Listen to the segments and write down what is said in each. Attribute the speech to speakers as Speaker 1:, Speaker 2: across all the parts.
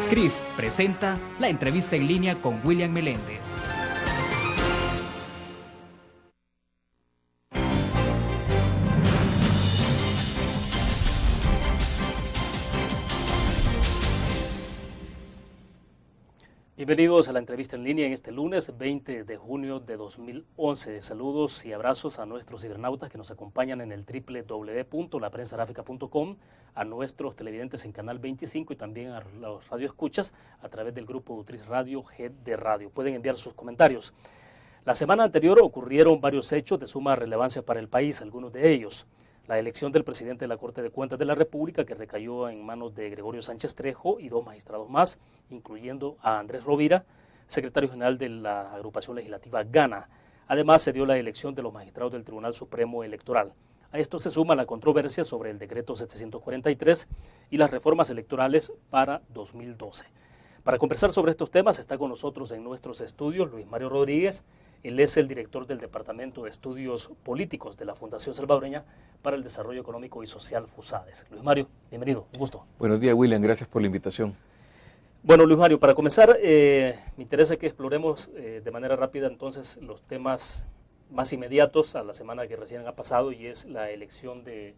Speaker 1: CRIF presenta la entrevista en línea con William Meléndez.
Speaker 2: Bienvenidos a la entrevista en línea en este lunes 20 de junio de 2011. Saludos y abrazos a nuestros cibernautas que nos acompañan en el www.laprensagráfica.com, a nuestros televidentes en Canal 25 y también a los radioescuchas a través del grupo Utris Radio GD Radio. Pueden enviar sus comentarios. La semana anterior ocurrieron varios hechos de suma relevancia para el país, algunos de ellos. La elección del presidente de la Corte de Cuentas de la República, que recayó en manos de Gregorio Sánchez Trejo y dos magistrados más, incluyendo a Andrés Rovira, secretario general de la agrupación legislativa GANA. Además, se dio la elección de los magistrados del Tribunal Supremo Electoral. A esto se suma la controversia sobre el decreto 743 y las reformas electorales para 2012. Para conversar sobre estos temas está con nosotros en nuestros estudios Luis Mario Rodríguez. Él es el director del Departamento de Estudios Políticos de la Fundación Salvadoreña para el Desarrollo Económico y Social, FUSADES. Luis Mario, bienvenido, un gusto.
Speaker 3: Buenos días, William, gracias por la invitación.
Speaker 2: Bueno, Luis Mario, para comenzar, me interesa que exploremos de manera rápida entonces los temas más inmediatos a la semana que recién ha pasado, y es la elección de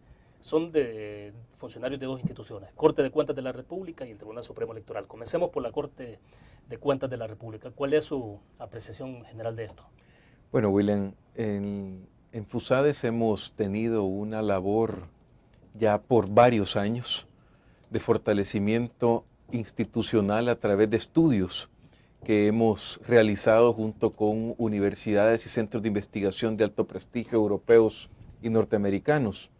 Speaker 2: funcionarios de dos instituciones, Corte de Cuentas de la República y el Tribunal Supremo Electoral. Comencemos por la Corte de Cuentas de la República. ¿Cuál es su apreciación general de esto?
Speaker 3: Bueno, William, en FUSADES hemos tenido una labor ya por varios años de fortalecimiento institucional a través de estudios que hemos realizado junto con universidades y centros de investigación de alto prestigio europeos y norteamericanos.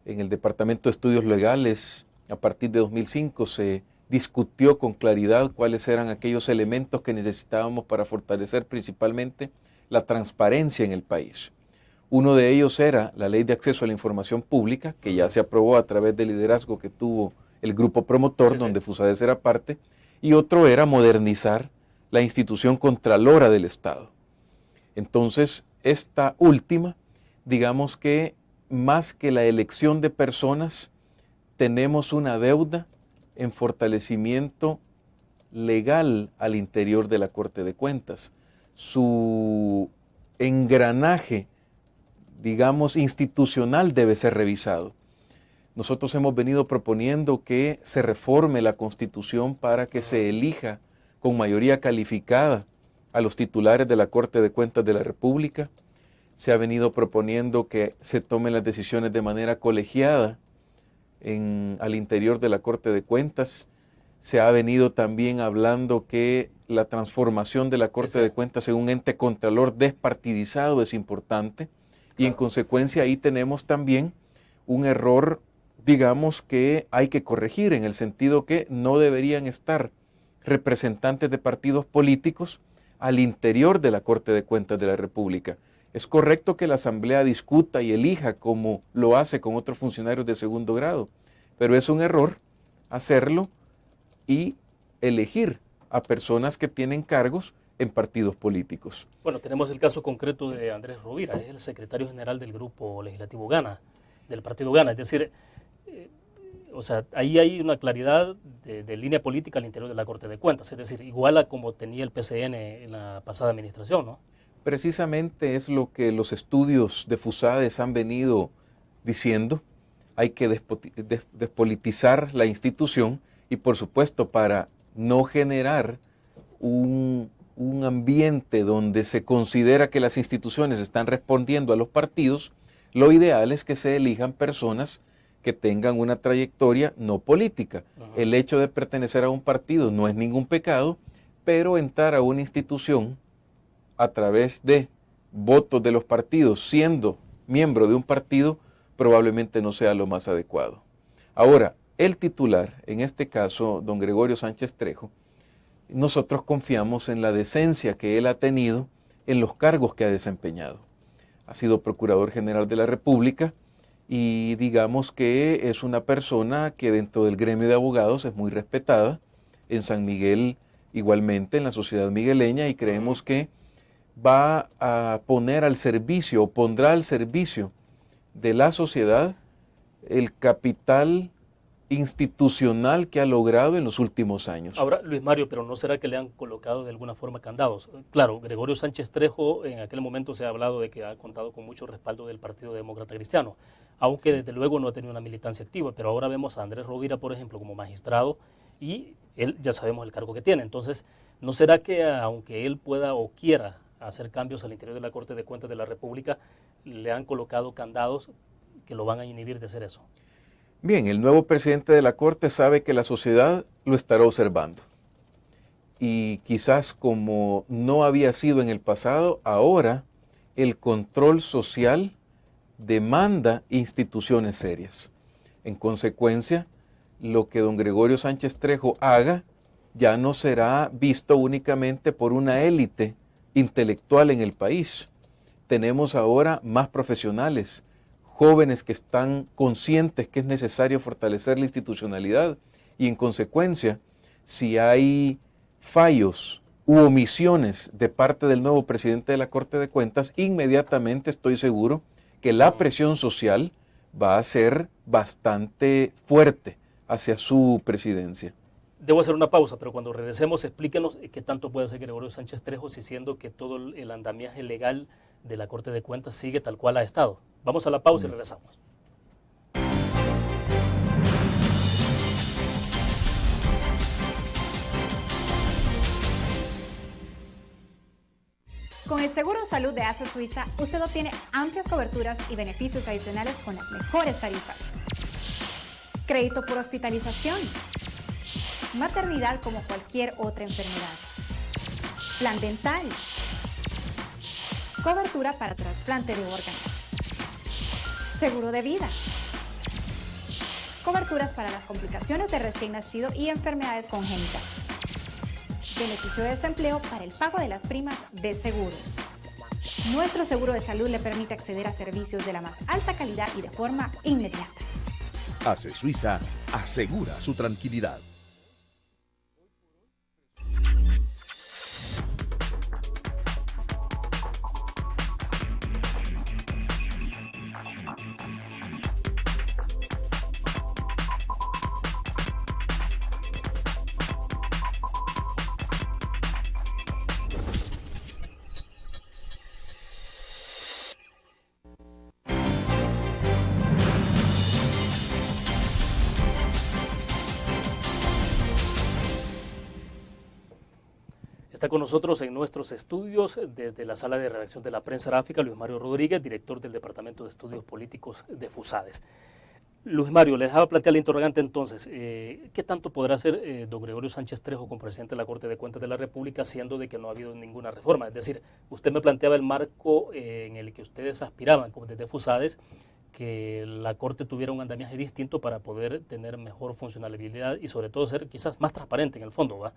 Speaker 3: En el Departamento de Estudios Legales, a partir de 2005, se discutió con claridad cuáles eran aquellos elementos que necesitábamos para fortalecer principalmente la transparencia en el país. Uno de ellos era la Ley de Acceso a la Información Pública, que ya se aprobó a través del liderazgo que tuvo el grupo promotor, donde FUSADES era parte, y otro era modernizar la institución contralora del Estado. Entonces, esta última, digamos que más que la elección de personas, tenemos una deuda en fortalecimiento legal al interior de la Corte de Cuentas. Su engranaje, digamos, institucional debe ser revisado. Nosotros hemos venido proponiendo que se reforme la Constitución para que se elija con mayoría calificada a los titulares de la Corte de Cuentas de la República. Se ha venido proponiendo que se tomen las decisiones de manera colegiada al interior de la Corte de Cuentas. Se ha venido también hablando que la transformación de la Corte de Cuentas en un ente contralor despartidizado es importante. Y en consecuencia ahí tenemos también un error, digamos, que hay que corregir, en el sentido que no deberían estar representantes de partidos políticos al interior de la Corte de Cuentas de la República. Es correcto que la Asamblea discuta y elija como lo hace con otros funcionarios de segundo grado, pero es un error hacerlo y elegir a personas que tienen cargos en partidos políticos.
Speaker 2: Bueno, tenemos el caso concreto de Andrés Rovira, es el secretario general del grupo legislativo GANA, del partido GANA, es decir, ahí hay una claridad de línea política al interior de la Corte de Cuentas, es decir, igual a como tenía el PCN en la pasada administración, ¿no?
Speaker 3: Precisamente es lo que los estudios de FUSADES han venido diciendo. Hay que despolitizar la institución y, por supuesto, para no generar un ambiente donde se considera que las instituciones están respondiendo a los partidos, lo ideal es que se elijan personas que tengan una trayectoria no política. El hecho de pertenecer a un partido no es ningún pecado, pero entrar a una institución a través de votos de los partidos, siendo miembro de un partido, probablemente no sea lo más adecuado. Ahora, el titular, en este caso, don Gregorio Sánchez Trejo, nosotros confiamos en la decencia que él ha tenido en los cargos que ha desempeñado. Ha sido Procurador General de la República y digamos que es una persona que dentro del gremio de abogados es muy respetada, en San Miguel igualmente, en la sociedad migueleña, y creemos que va a poner al servicio o pondrá al servicio de la sociedad el capital institucional que ha logrado en los últimos años.
Speaker 2: Ahora, Luis Mario, pero ¿no será que le han colocado de alguna forma candados? Claro, Gregorio Sánchez Trejo, en aquel momento se ha hablado de que ha contado con mucho respaldo del Partido Demócrata Cristiano, aunque desde luego no ha tenido una militancia activa, pero ahora vemos a Andrés Rovira, por ejemplo, como magistrado, y él ya sabemos el cargo que tiene. Entonces, ¿no será que aunque él pueda o quiera hacer cambios al interior de la Corte de Cuentas de la República, le han colocado candados que lo van a inhibir de hacer eso?
Speaker 3: Bien, el nuevo presidente de la Corte sabe que la sociedad lo estará observando. Y quizás como no había sido en el pasado, ahora el control social demanda instituciones serias. En consecuencia, lo que don Gregorio Sánchez Trejo haga ya no será visto únicamente por una élite intelectual en el país. Tenemos ahora más profesionales, jóvenes que están conscientes que es necesario fortalecer la institucionalidad y en consecuencia, si hay fallos u omisiones de parte del nuevo presidente de la Corte de Cuentas, inmediatamente estoy seguro que la presión social va a ser bastante fuerte hacia su presidencia.
Speaker 2: Debo hacer una pausa, pero cuando regresemos explíquenos qué tanto puede hacer Gregorio Sánchez Trejo, si siendo que todo el andamiaje legal de la Corte de Cuentas sigue tal cual ha estado. Vamos a la pausa y regresamos.
Speaker 4: Con el Seguro Salud de ASA Suiza, usted obtiene amplias coberturas y beneficios adicionales con las mejores tarifas. Crédito por hospitalización. Maternidad como cualquier otra enfermedad. Plan dental. Cobertura para trasplante de órganos. Seguro de vida. Coberturas para las complicaciones de recién nacido y enfermedades congénitas. Beneficio de desempleo para el pago de las primas de seguros. Nuestro seguro de salud le permite acceder a servicios de la más alta calidad y de forma inmediata.
Speaker 5: ASE Suiza asegura su tranquilidad.
Speaker 2: Está con nosotros en nuestros estudios, desde la sala de redacción de la Prensa Gráfica, Luis Mario Rodríguez, director del Departamento de Estudios Políticos de FUSADES. Luis Mario, le dejaba plantear la interrogante entonces, ¿qué tanto podrá hacer don Gregorio Sánchez Trejo como presidente de la Corte de Cuentas de la República, siendo de que no ha habido ninguna reforma? Es decir, usted me planteaba el marco en el que ustedes aspiraban, como desde FUSADES, que la Corte tuviera un andamiaje distinto para poder tener mejor funcionalidad y sobre todo ser quizás más transparente en el fondo, ¿va?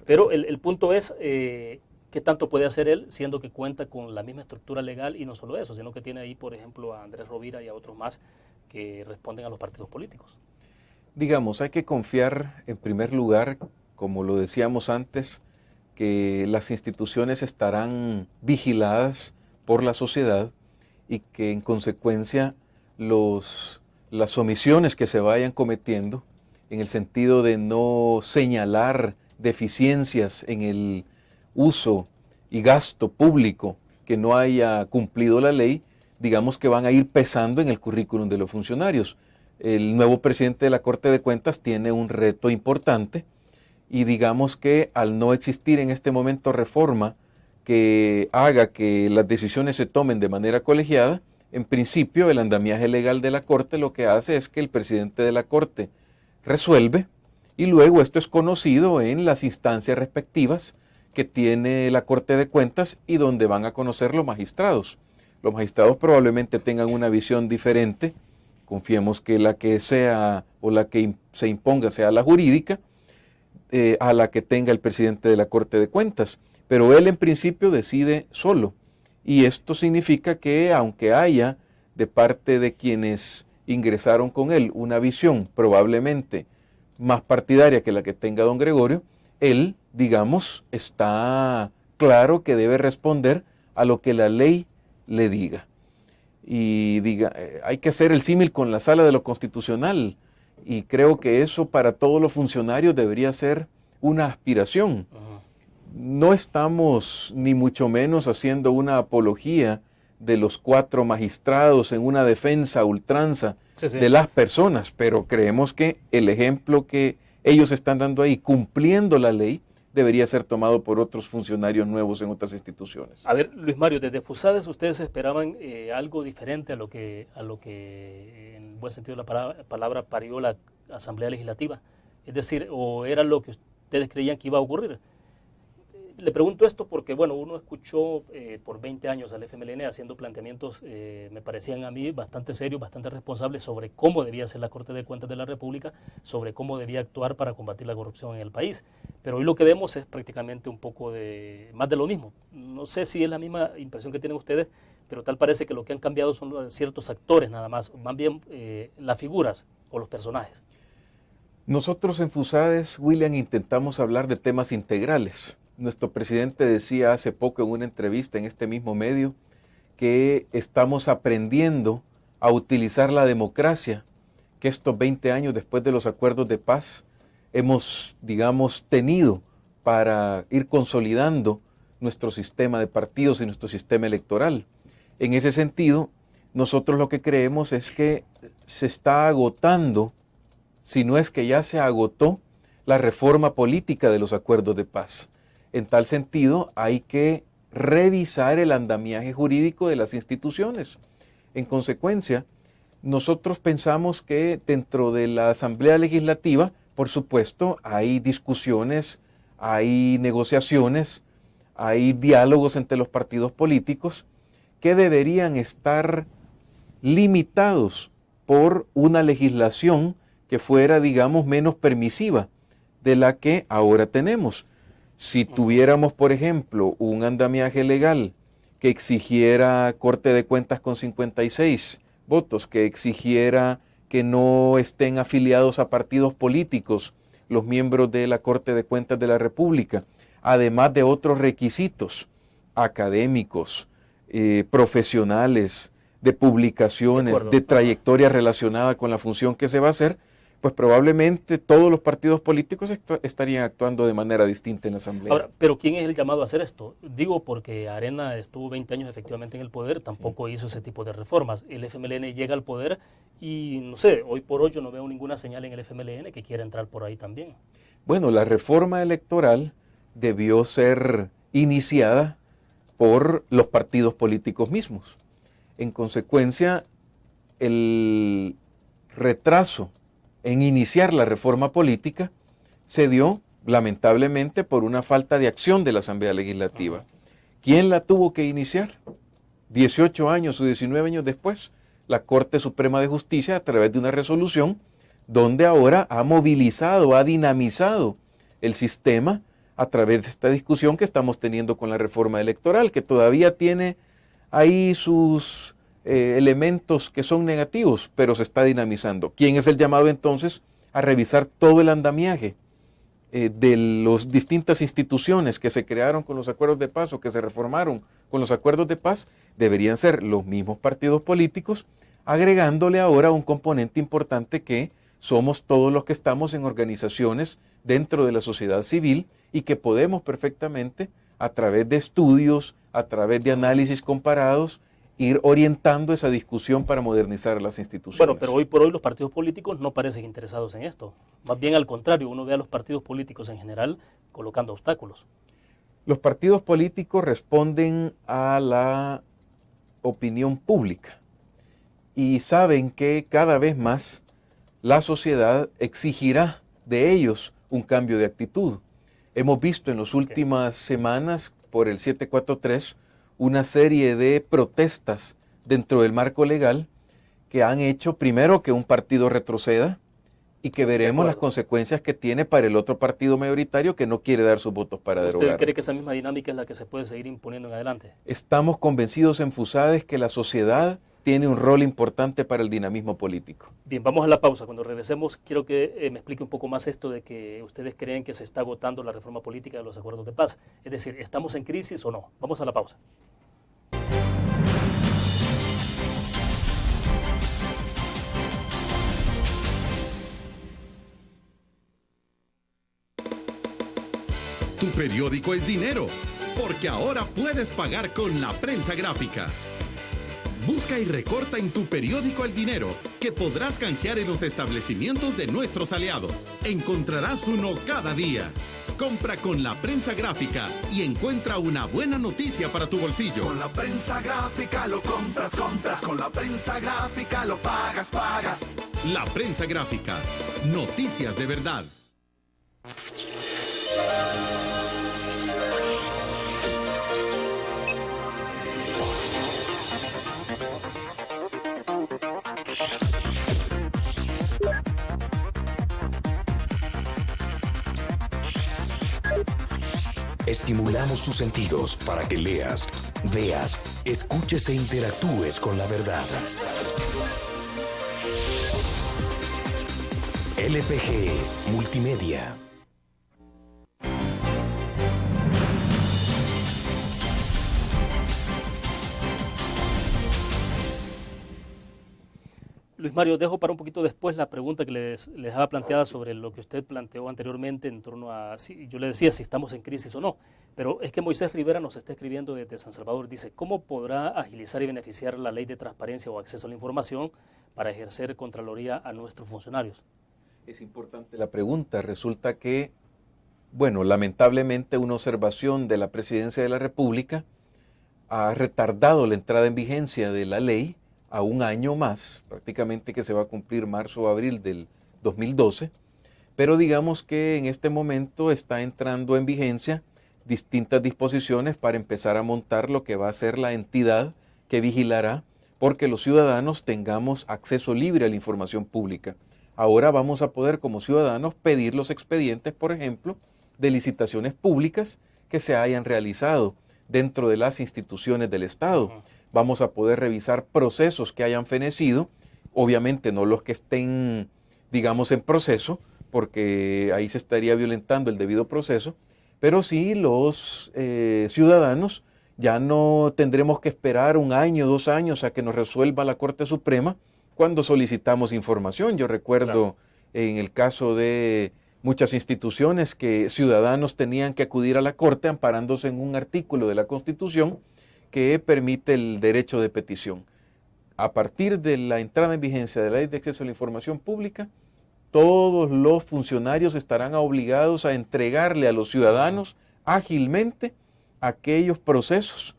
Speaker 2: Pero el punto es, ¿qué tanto puede hacer él, siendo que cuenta con la misma estructura legal y no solo eso, sino que tiene ahí, por ejemplo, a Andrés Rovira y a otros más que responden a los partidos políticos?
Speaker 3: Digamos, hay que confiar en primer lugar, como lo decíamos antes, que las instituciones estarán vigiladas por la sociedad y que en consecuencia las omisiones que se vayan cometiendo en el sentido de no señalar deficiencias en el uso y gasto público que no haya cumplido la ley, digamos que van a ir pesando en el currículum de los funcionarios. El nuevo presidente de la Corte de Cuentas tiene un reto importante y digamos que al no existir en este momento reforma que haga que las decisiones se tomen de manera colegiada, en principio el andamiaje legal de la Corte lo que hace es que el presidente de la Corte resuelve y luego esto es conocido en las instancias respectivas que tiene la Corte de Cuentas y donde van a conocer los magistrados. Los magistrados probablemente tengan una visión diferente, confiemos que la que sea o la que se imponga sea la jurídica, a la que tenga el presidente de la Corte de Cuentas, pero él en principio decide solo y esto significa que aunque haya de parte de quienes ingresaron con él una visión probablemente más partidaria que la que tenga don Gregorio, él, digamos, está claro que debe responder a lo que la ley le diga. Y hay que hacer el símil con la Sala de lo Constitucional. Y creo que eso para todos los funcionarios debería ser una aspiración. No estamos ni mucho menos haciendo una apología de los 4 magistrados en una defensa a ultranza de las personas, pero creemos que el ejemplo que ellos están dando ahí, cumpliendo la ley, debería ser tomado por otros funcionarios nuevos en otras instituciones.
Speaker 2: A ver, Luis Mario, desde FUSADES ustedes esperaban algo diferente a lo que en buen sentido de la palabra parió la Asamblea Legislativa, es decir, o era lo que ustedes creían que iba a ocurrir. Le pregunto esto porque, bueno, uno escuchó por 20 años al FMLN haciendo planteamientos, me parecían a mí bastante serios, bastante responsables sobre cómo debía ser la Corte de Cuentas de la República, sobre cómo debía actuar para combatir la corrupción en el país. Pero hoy lo que vemos es prácticamente un poco más de lo mismo. No sé si es la misma impresión que tienen ustedes, pero tal parece que lo que han cambiado son ciertos actores nada más bien las figuras o los personajes.
Speaker 3: Nosotros en FUSADES, William, intentamos hablar de temas integrales. Nuestro presidente decía hace poco en una entrevista en este mismo medio que estamos aprendiendo a utilizar la democracia, que estos 20 años después de los acuerdos de paz hemos, digamos, tenido para ir consolidando nuestro sistema de partidos y nuestro sistema electoral. En ese sentido, nosotros lo que creemos es que se está agotando, si no es que ya se agotó, la reforma política de los acuerdos de paz. En tal sentido, hay que revisar el andamiaje jurídico de las instituciones. En consecuencia, nosotros pensamos que dentro de la Asamblea Legislativa, por supuesto, hay discusiones, hay negociaciones, hay diálogos entre los partidos políticos que deberían estar limitados por una legislación que fuera, digamos, menos permisiva de la que ahora tenemos. Si tuviéramos, por ejemplo, un andamiaje legal que exigiera Corte de Cuentas con 56 votos, que exigiera que no estén afiliados a partidos políticos los miembros de la Corte de Cuentas de la República, además de otros requisitos académicos, profesionales, de publicaciones, de trayectoria relacionada con la función que se va a hacer, pues probablemente todos los partidos políticos estarían actuando de manera distinta en la Asamblea.
Speaker 2: Ahora, pero ¿quién es el llamado a hacer esto? Digo porque Arena estuvo 20 años efectivamente en el poder, tampoco hizo ese tipo de reformas. El FMLN llega al poder y, no sé, hoy por hoy yo no veo ninguna señal en el FMLN que quiera entrar por ahí también.
Speaker 3: Bueno, la reforma electoral debió ser iniciada por los partidos políticos mismos. En consecuencia, el retraso en iniciar la reforma política se dio, lamentablemente, por una falta de acción de la Asamblea Legislativa. ¿Quién la tuvo que iniciar? 18 años o 19 años después, la Corte Suprema de Justicia, a través de una resolución, donde ahora ha movilizado, ha dinamizado el sistema a través de esta discusión que estamos teniendo con la reforma electoral, que todavía tiene ahí sus elementos que son negativos, pero se está dinamizando. ¿Quién es el llamado entonces a revisar todo el andamiaje de las distintas instituciones que se crearon con los acuerdos de paz o que se reformaron con los acuerdos de paz? Deberían ser los mismos partidos políticos, agregándole ahora un componente importante que somos todos los que estamos en organizaciones dentro de la sociedad civil y que podemos perfectamente, a través de estudios, a través de análisis comparados, ir orientando esa discusión para modernizar las instituciones.
Speaker 2: Bueno, pero hoy por hoy los partidos políticos no parecen interesados en esto. Más bien al contrario, uno ve a los partidos políticos en general colocando obstáculos.
Speaker 3: Los partidos políticos responden a la opinión pública y saben que cada vez más la sociedad exigirá de ellos un cambio de actitud. Hemos visto en las últimas semanas por el 743 una serie de protestas dentro del marco legal que han hecho primero que un partido retroceda y que veremos las consecuencias que tiene para el otro partido mayoritario que no quiere dar sus votos para derogar.
Speaker 2: ¿Usted cree que esa misma dinámica es la que se puede seguir imponiendo en adelante?
Speaker 3: Estamos convencidos en FUSADES que la sociedad tiene un rol importante para el dinamismo político.
Speaker 2: Bien, vamos a la pausa. Cuando regresemos, quiero que me explique un poco más esto de que ustedes creen que se está agotando la reforma política de los acuerdos de paz. Es decir, ¿estamos en crisis o no? Vamos a la pausa.
Speaker 6: Tu periódico es dinero, porque ahora puedes pagar con la prensa gráfica. Busca y recorta en tu periódico el dinero que podrás canjear en los establecimientos de nuestros aliados. Encontrarás uno cada día. Compra con la prensa gráfica y encuentra una buena noticia para tu bolsillo.
Speaker 7: Con la prensa gráfica lo compras. Con la prensa gráfica lo pagas.
Speaker 6: La prensa gráfica. Noticias de verdad.
Speaker 5: Estimulamos tus sentidos para que leas, veas, escuches e interactúes con la verdad. LPG Multimedia.
Speaker 2: Luis Mario, dejo para un poquito después la pregunta que les dejaba planteada sobre lo que usted planteó anteriormente en torno a, yo le decía si estamos en crisis o no, pero es que Moisés Rivera nos está escribiendo desde San Salvador, dice, ¿cómo podrá agilizar y beneficiar la ley de transparencia o acceso a la información para ejercer contraloría a nuestros funcionarios?
Speaker 3: Es importante la pregunta. Resulta que, bueno, lamentablemente una observación de la Presidencia de la República ha retardado la entrada en vigencia de la ley a un año más, prácticamente que se va a cumplir marzo o abril del 2012, pero digamos que en este momento está entrando en vigencia distintas disposiciones para empezar a montar lo que va a ser la entidad que vigilará porque los ciudadanos tengamos acceso libre a la información pública. Ahora vamos a poder como ciudadanos pedir los expedientes, por ejemplo, de licitaciones públicas que se hayan realizado dentro de las instituciones del Estado. Vamos a poder revisar procesos que hayan fenecido, obviamente no los que estén, digamos, en proceso, porque ahí se estaría violentando el debido proceso, pero sí los ciudadanos ya no tendremos que esperar un año, 2 años a que nos resuelva la Corte Suprema cuando solicitamos información. Yo recuerdo en el caso de muchas instituciones que ciudadanos tenían que acudir a la Corte amparándose en un artículo de la Constitución que permite el derecho de petición. A partir de la entrada en vigencia de la Ley de Acceso a la Información Pública, todos los funcionarios estarán obligados a entregarle a los ciudadanos ágilmente aquellos procesos,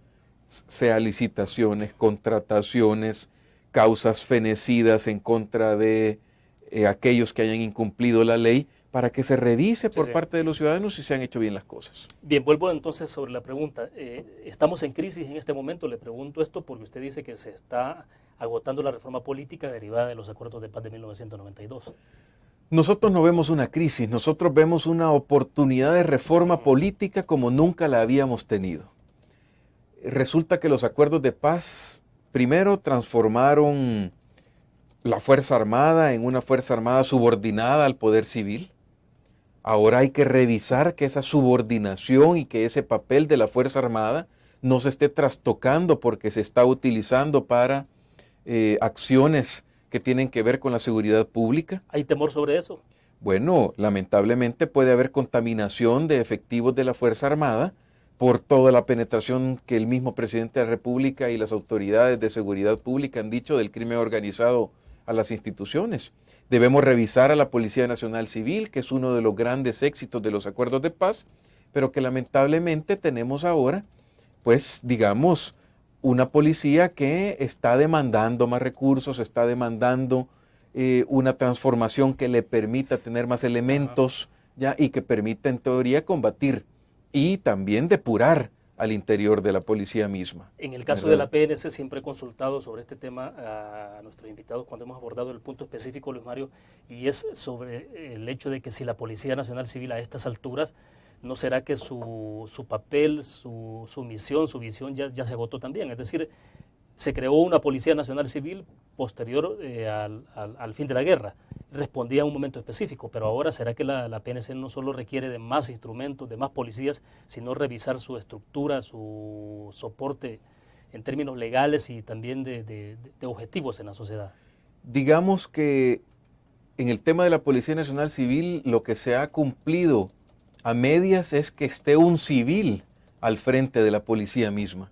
Speaker 3: sea licitaciones, contrataciones, causas fenecidas en contra de aquellos que hayan incumplido la ley, para que se revise por parte de los ciudadanos si se han hecho bien las cosas.
Speaker 2: Bien, vuelvo entonces sobre la pregunta. ¿Estamos en crisis en este momento? Le pregunto esto porque usted dice que se está agotando la reforma política derivada de los acuerdos de paz de 1992.
Speaker 3: Nosotros no vemos una crisis, nosotros vemos una oportunidad de reforma política como nunca la habíamos tenido. Resulta que los acuerdos de paz primero transformaron la Fuerza Armada en una Fuerza Armada subordinada al poder civil. Ahora hay que revisar que esa subordinación y que ese papel de la Fuerza Armada no se esté trastocando porque se está utilizando para acciones que tienen que ver con la seguridad pública.
Speaker 2: ¿Hay temor sobre eso?
Speaker 3: Bueno, lamentablemente puede haber contaminación de efectivos de la Fuerza Armada por toda la penetración que el mismo presidente de la República y las autoridades de seguridad pública han dicho del crimen organizado a las instituciones. Debemos revisar a la Policía Nacional Civil, que es uno de los grandes éxitos de los acuerdos de paz, pero que lamentablemente tenemos ahora, pues digamos, una policía que está demandando más recursos, está demandando una transformación que le permita tener más elementos ya, y que permita en teoría combatir y también depurar al interior de la policía misma.
Speaker 2: En el caso de la PNC siempre he consultado sobre este tema a nuestros invitados cuando hemos abordado el punto específico, Luis Mario, y es sobre el hecho de que si la Policía Nacional Civil a estas alturas, ¿no será que su papel, su misión, su visión ya se agotó también? Es decir, se creó una Policía Nacional Civil posterior al fin de la guerra, respondía a un momento específico, pero ahora ¿será que la PNC no solo requiere de más instrumentos, de más policías, sino revisar su estructura, su soporte en términos legales y también de objetivos en la sociedad?
Speaker 3: Digamos que en el tema de la Policía Nacional Civil lo que se ha cumplido A medias es que esté un civil al frente de la policía misma,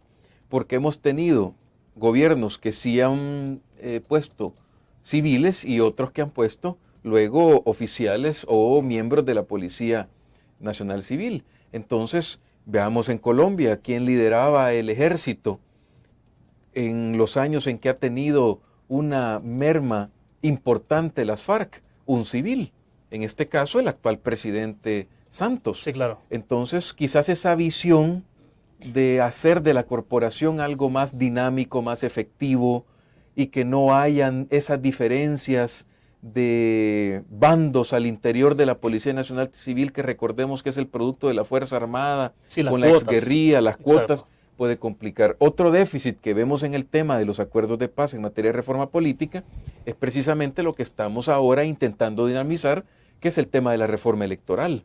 Speaker 3: porque hemos tenido gobiernos que sí han puesto civiles y otros que han puesto luego oficiales o miembros de la Policía Nacional Civil. Entonces, veamos en Colombia quién lideraba el ejército en los años en que ha tenido una merma importante las FARC, un civil, en este caso el actual presidente Santos.
Speaker 2: Sí, claro.
Speaker 3: Entonces, quizás esa visión de hacer de la corporación algo más dinámico, más efectivo, y que no hayan esas diferencias de bandos al interior de la Policía Nacional Civil, que recordemos que es el producto de la Fuerza Armada,
Speaker 2: Sí,
Speaker 3: con
Speaker 2: las
Speaker 3: la
Speaker 2: cuotas.
Speaker 3: exguerrilla, las cuotas,
Speaker 2: Exacto.
Speaker 3: puede complicar. Otro déficit que vemos en el tema de los acuerdos de paz en materia de reforma política es precisamente lo que estamos ahora intentando dinamizar, que es el tema de la reforma electoral.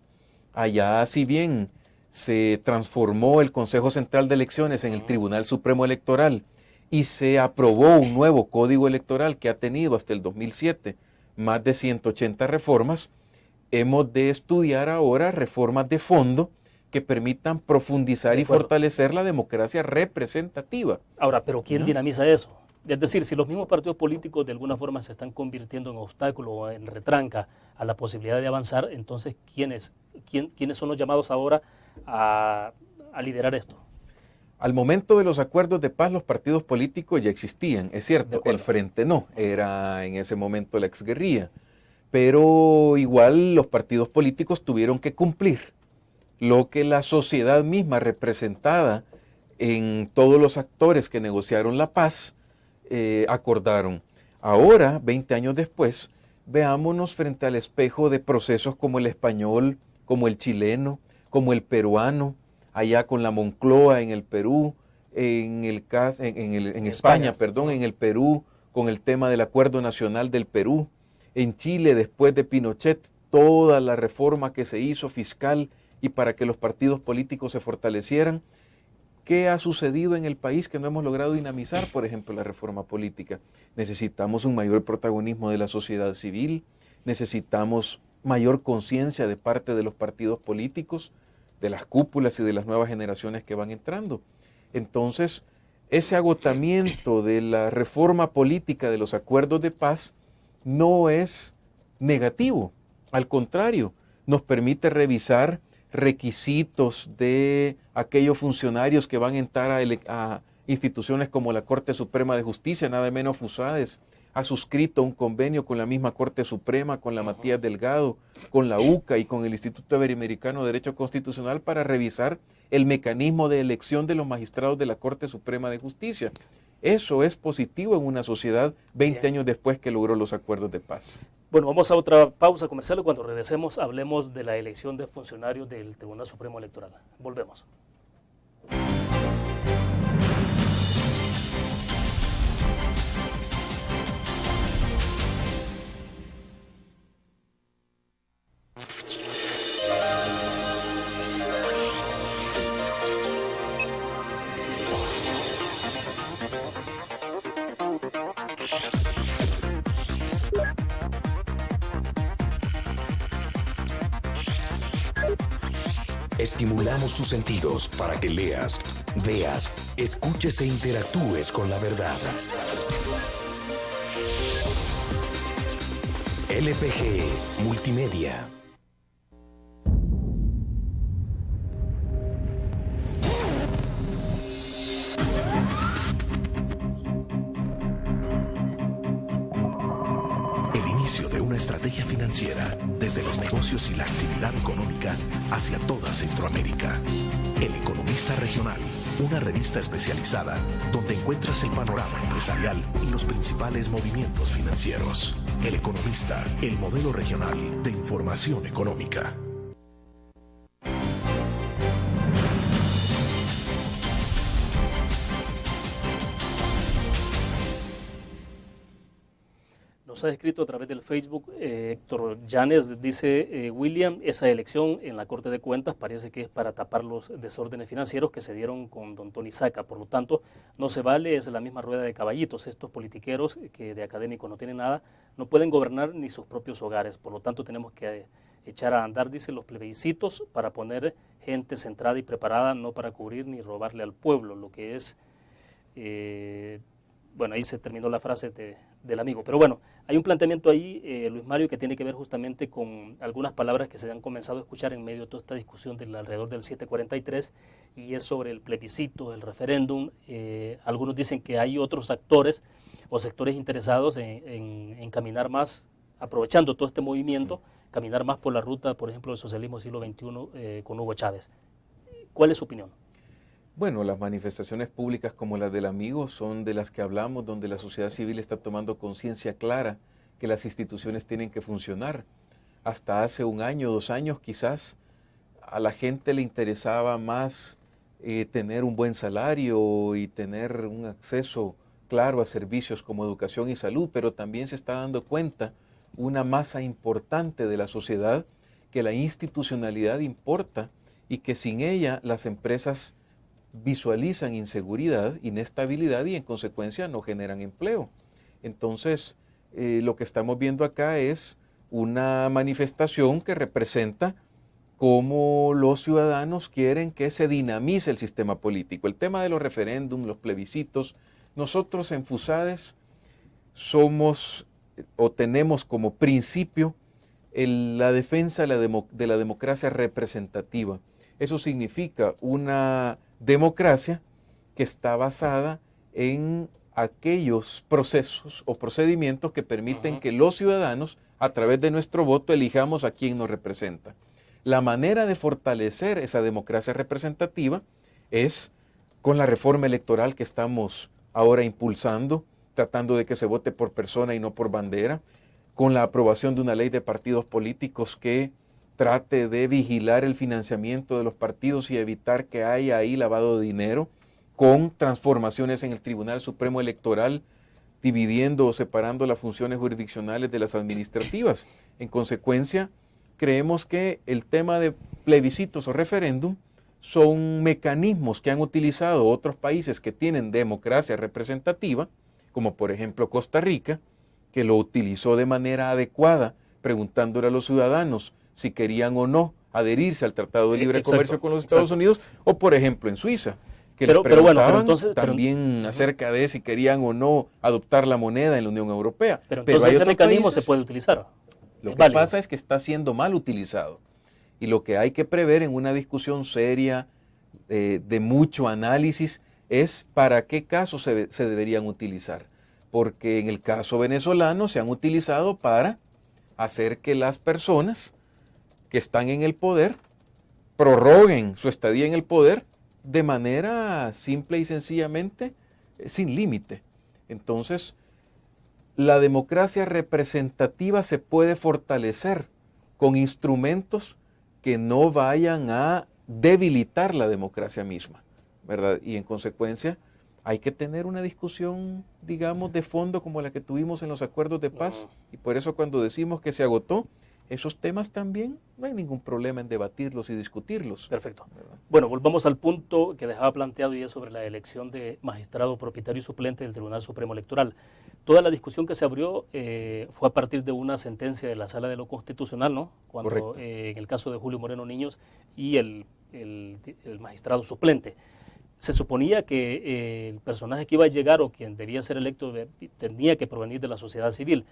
Speaker 3: Allá, si bien se transformó el Consejo Central de Elecciones en el Tribunal Supremo Electoral y se aprobó un nuevo código electoral que ha tenido hasta el 2007 más de 180 reformas, hemos de estudiar ahora reformas de fondo que permitan profundizar y fortalecer la democracia representativa.
Speaker 2: Ahora, pero ¿quién
Speaker 3: ¿no?
Speaker 2: dinamiza eso? Es decir, si los mismos partidos políticos de alguna forma se están convirtiendo en obstáculo o en retranca a la posibilidad de avanzar, entonces, ¿quiénes son los llamados ahora a liderar esto?
Speaker 3: Al momento de los acuerdos de paz, los partidos políticos ya existían, es cierto, el Frente no, era en ese momento la exguerrilla, pero igual los partidos políticos tuvieron que cumplir lo que la sociedad misma representada en todos los actores que negociaron la paz acordaron. Ahora, 20 años después, veámonos frente al espejo de procesos como el español, como el chileno, como el peruano, allá con la Moncloa en el Perú, en España, en el Perú, con el tema del Acuerdo Nacional del Perú, en Chile después de Pinochet, toda la reforma que se hizo fiscal y para que los partidos políticos se fortalecieran. ¿Qué ha sucedido en el país que no hemos logrado dinamizar? Por ejemplo, la reforma política. Necesitamos un mayor protagonismo de la sociedad civil, necesitamos mayor conciencia de parte de los partidos políticos, de las cúpulas y de las nuevas generaciones que van entrando. Entonces, ese agotamiento de la reforma política de los acuerdos de paz no es negativo, al contrario, nos permite revisar requisitos de aquellos funcionarios que van a entrar a instituciones como la Corte Suprema de Justicia, nada menos FUSADES, ha suscrito un convenio con la misma Corte Suprema, con la Matías Delgado, con la UCA y con el Instituto Iberoamericano de Derecho Constitucional para revisar el mecanismo de elección de los magistrados de la Corte Suprema de Justicia. Eso es positivo en una sociedad 20 años después que logró los acuerdos de paz.
Speaker 2: Bueno, vamos a otra pausa comercial y cuando regresemos hablemos de la elección de funcionarios del Tribunal Supremo Electoral. Volvemos.
Speaker 5: Estimulamos tus sentidos para que leas, veas, escuches e interactúes con la verdad. LPG Multimedia. El inicio de una estrategia financiera desde los negocios y la actividad económica hacia toda Centroamérica. El Economista Regional, una revista especializada donde encuentras el panorama empresarial y los principales movimientos financieros. El Economista, el modelo regional de información económica.
Speaker 2: Nos ha escrito a través del Facebook Héctor Llanes, dice William, esa elección en la Corte de Cuentas parece que es para tapar los desórdenes financieros que se dieron con don Tony Saca, por lo tanto no se vale, es la misma rueda de caballitos, estos politiqueros que de académicos no tienen nada, no pueden gobernar ni sus propios hogares, por lo tanto tenemos que echar a andar, dice, los plebiscitos para poner gente centrada y preparada, no para cubrir ni robarle al pueblo, lo que es, bueno, ahí se terminó la frase del amigo. Pero bueno, hay un planteamiento ahí, Luis Mario, que tiene que ver justamente con algunas palabras que se han comenzado a escuchar en medio de toda esta discusión alrededor del 743, y es sobre el plebiscito, el referéndum. Algunos dicen que hay otros actores o sectores interesados en caminar más, aprovechando todo este movimiento, caminar más por la ruta, por ejemplo, del socialismo siglo XXI con Hugo Chávez. ¿Cuál es su opinión?
Speaker 3: Bueno, las manifestaciones públicas como las del amigo son de las que hablamos, donde la sociedad civil está tomando conciencia clara que las instituciones tienen que funcionar. Hasta hace 1 año, 2 años quizás, a la gente le interesaba más tener un buen salario y tener un acceso claro a servicios como educación y salud, pero también se está dando cuenta una masa importante de la sociedad que la institucionalidad importa y que sin ella las empresas visualizan inseguridad, inestabilidad y en consecuencia no generan empleo. Entonces, lo que estamos viendo acá es una manifestación que representa cómo los ciudadanos quieren que se dinamice el sistema político. El tema de los referéndums, los plebiscitos, nosotros en FUSADES somos o tenemos como principio la defensa de la democracia representativa. Eso significa una democracia que está basada en aquellos procesos o procedimientos que permiten que los ciudadanos, a través de nuestro voto, elijamos a quien nos representa. La manera de fortalecer esa democracia representativa es con la reforma electoral que estamos ahora impulsando, tratando de que se vote por persona y no por bandera, con la aprobación de una ley de partidos políticos que trate de vigilar el financiamiento de los partidos y evitar que haya ahí lavado de dinero, con transformaciones en el Tribunal Supremo Electoral, dividiendo o separando las funciones jurisdiccionales de las administrativas. En consecuencia, creemos que el tema de plebiscitos o referéndum son mecanismos que han utilizado otros países que tienen democracia representativa, como por ejemplo Costa Rica, que lo utilizó de manera adecuada, preguntándole a los ciudadanos si querían o no adherirse al Tratado de Libre Comercio con los Estados Unidos, o por ejemplo en Suiza, que les preguntaban también acerca de si querían o no adoptar la moneda en la Unión Europea.
Speaker 2: Pero entonces ese mecanismo se puede utilizar.
Speaker 3: Lo que pasa es que está siendo mal utilizado, y lo que hay que prever en una discusión seria, de mucho análisis, es para qué casos se deberían utilizar. Porque en el caso venezolano se han utilizado para hacer que las personas que están en el poder prorroguen su estadía en el poder de manera simple y sencillamente sin límite. Entonces, la democracia representativa se puede fortalecer con instrumentos que no vayan a debilitar la democracia misma, ¿verdad? Y en consecuencia hay que tener una discusión, digamos, de fondo como la que tuvimos en los acuerdos de paz, y por eso cuando decimos que se agotó, esos temas también no hay ningún problema en debatirlos y discutirlos.
Speaker 2: Perfecto. Bueno, volvamos al punto que dejaba planteado, y es sobre la elección de magistrado propietario y suplente del Tribunal Supremo Electoral. Toda la discusión que se abrió fue a partir de una sentencia de la Sala de lo Constitucional, ¿no? Cuando en el caso de Julio Moreno Niños y el magistrado suplente. Se suponía que el personaje que iba a llegar o quien debía ser electo tenía que provenir de la sociedad civil.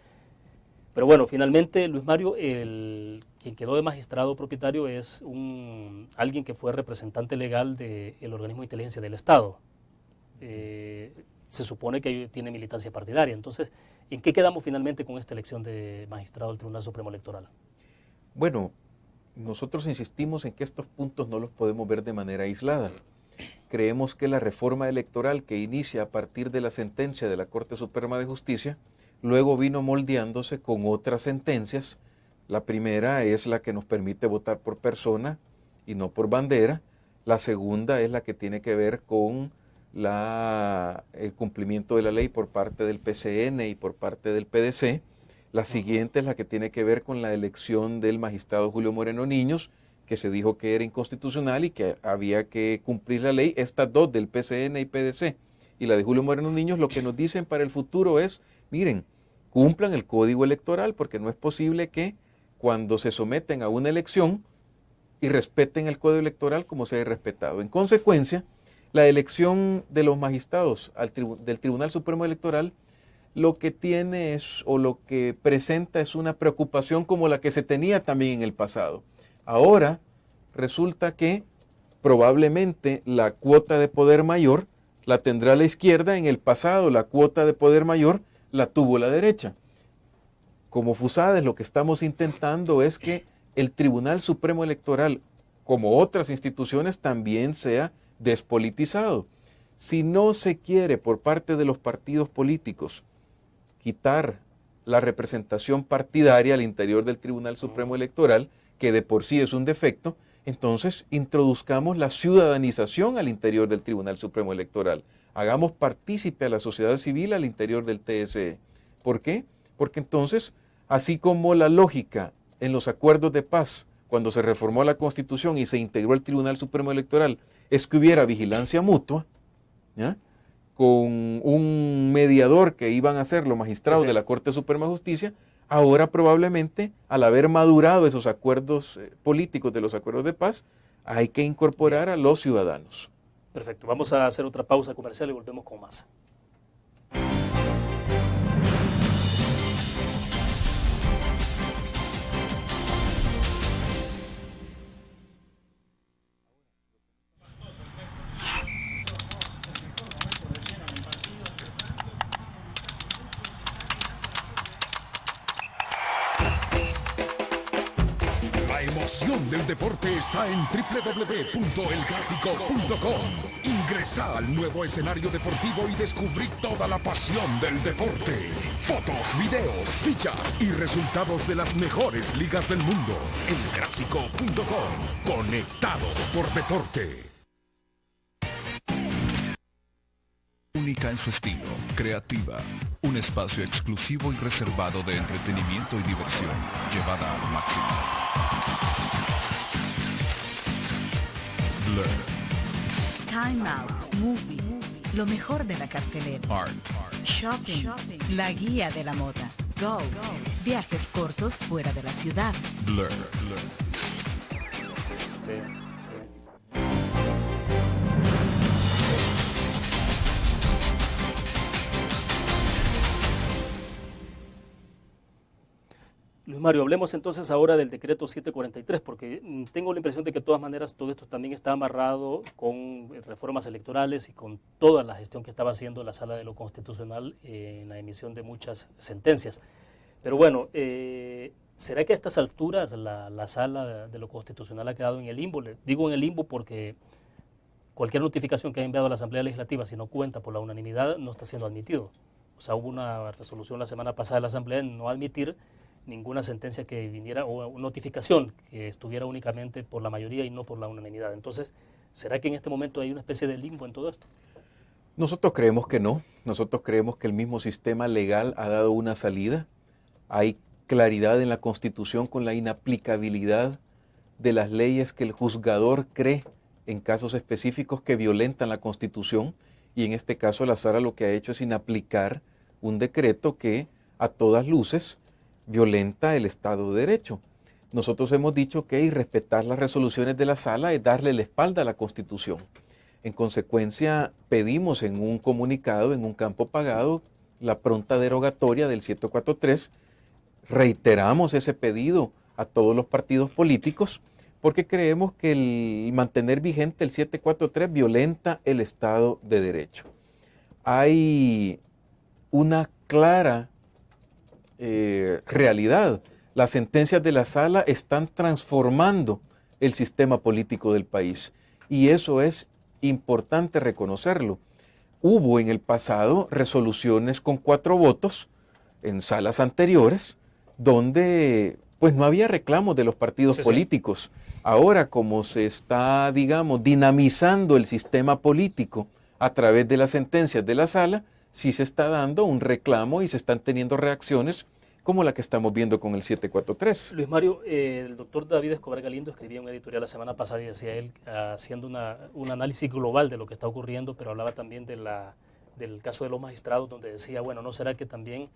Speaker 2: Pero bueno, finalmente, Luis Mario, quien quedó de magistrado propietario es alguien que fue representante legal del organismo de inteligencia del Estado. Se supone que tiene militancia partidaria. Entonces, ¿en qué quedamos finalmente con esta elección de magistrado del Tribunal Supremo Electoral?
Speaker 3: Bueno, nosotros insistimos en que estos puntos no los podemos ver de manera aislada. Creemos que la reforma electoral que inicia a partir de la sentencia de la Corte Suprema de Justicia luego vino moldeándose con otras sentencias. La primera es la que nos permite votar por persona y no por bandera. La segunda es la que tiene que ver con el cumplimiento de la ley por parte del PCN y por parte del PDC. La siguiente es la que tiene que ver con la elección del magistrado Julio Moreno Niños, que se dijo que era inconstitucional y que había que cumplir la ley. Estas dos, del PCN y PDC, y la de Julio Moreno Niños, lo que nos dicen para el futuro es, miren, cumplan el código electoral, porque no es posible que cuando se someten a una elección y respeten el código electoral como se ha respetado. En consecuencia, la elección de los magistrados del Tribunal Supremo Electoral lo que tiene es, o lo que presenta es una preocupación como la que se tenía también en el pasado. Ahora resulta que probablemente la cuota de poder mayor la tendrá la izquierda. En el pasado la cuota de poder mayor la tuvo la derecha. Como FUSADES lo que estamos intentando es que el Tribunal Supremo Electoral, como otras instituciones, también sea despolitizado. Si no se quiere por parte de los partidos políticos quitar la representación partidaria al interior del Tribunal Supremo Electoral, que de por sí es un defecto, entonces introduzcamos la ciudadanización al interior del Tribunal Supremo Electoral. Hagamos partícipe a la sociedad civil al interior del TSE. ¿Por qué? Porque entonces, así como la lógica en los acuerdos de paz, cuando se reformó la Constitución y se integró el Tribunal Supremo Electoral, es que hubiera vigilancia mutua, ¿ya?, con un mediador que iban a ser los magistrados de la Corte Suprema de Justicia. Ahora probablemente, al haber madurado esos acuerdos políticos de los acuerdos de paz, hay que incorporar a los ciudadanos.
Speaker 2: Perfecto, vamos a hacer otra pausa comercial y volvemos con más.
Speaker 8: La emoción del deporte está en www.elgráfico.com. Ingresa al nuevo escenario deportivo y descubrí toda la pasión del deporte. Fotos, videos, fichas y resultados de las mejores ligas del mundo. Elgráfico.com. Conectados por deporte. Única en su estilo, creativa, un espacio exclusivo y reservado de entretenimiento y diversión, llevada al máximo. Blur.
Speaker 9: Time Out Movie, lo mejor de la cartelera.
Speaker 8: Art.
Speaker 9: Shopping, la guía de la moda. Go, viajes cortos fuera de la ciudad.
Speaker 8: Blur.
Speaker 2: Sí. Luis Mario, hablemos entonces ahora del decreto 743, porque tengo la impresión de que de todas maneras todo esto también está amarrado con reformas electorales y con toda la gestión que estaba haciendo la Sala de lo Constitucional en la emisión de muchas sentencias. Pero bueno, ¿será que a estas alturas la Sala de lo Constitucional ha quedado en el limbo? Le digo en el limbo porque cualquier notificación que haya enviado a la Asamblea Legislativa, si no cuenta por la unanimidad, no está siendo admitido. O sea, hubo una resolución la semana pasada de la Asamblea en no admitir ninguna sentencia que viniera o notificación que estuviera únicamente por la mayoría y no por la unanimidad. Entonces, ¿será que en este momento hay una especie de limbo en todo esto?
Speaker 3: Nosotros creemos que no. Nosotros creemos que el mismo sistema legal ha dado una salida. Hay claridad en la Constitución con la inaplicabilidad de las leyes que el juzgador cree en casos específicos que violentan la Constitución, y en este caso la Sala lo que ha hecho es inaplicar un decreto que a todas luces violenta el Estado de Derecho. Nosotros hemos dicho que respetar las resoluciones de la Sala es darle la espalda a la Constitución. En consecuencia, pedimos en un comunicado, en un campo pagado, la pronta derogatoria del 743. Reiteramos ese pedido a todos los partidos políticos porque creemos que el mantener vigente el 743 violenta el Estado de Derecho. Hay una clara realidad. Las sentencias de la Sala están transformando el sistema político del país y eso es importante reconocerlo. Hubo en el pasado resoluciones con 4 votos en salas anteriores donde pues no había reclamos de los partidos políticos. Ahora, como se está, digamos, dinamizando el sistema político a través de las sentencias de la Sala, sí se está dando un reclamo y se están teniendo reacciones como la que estamos viendo con el 743.
Speaker 2: Luis Mario, el doctor David Escobar Galindo escribía un editorial la semana pasada y decía él, haciendo un análisis global de lo que está ocurriendo, pero hablaba también del caso de los magistrados, donde decía, bueno, ¿no será que también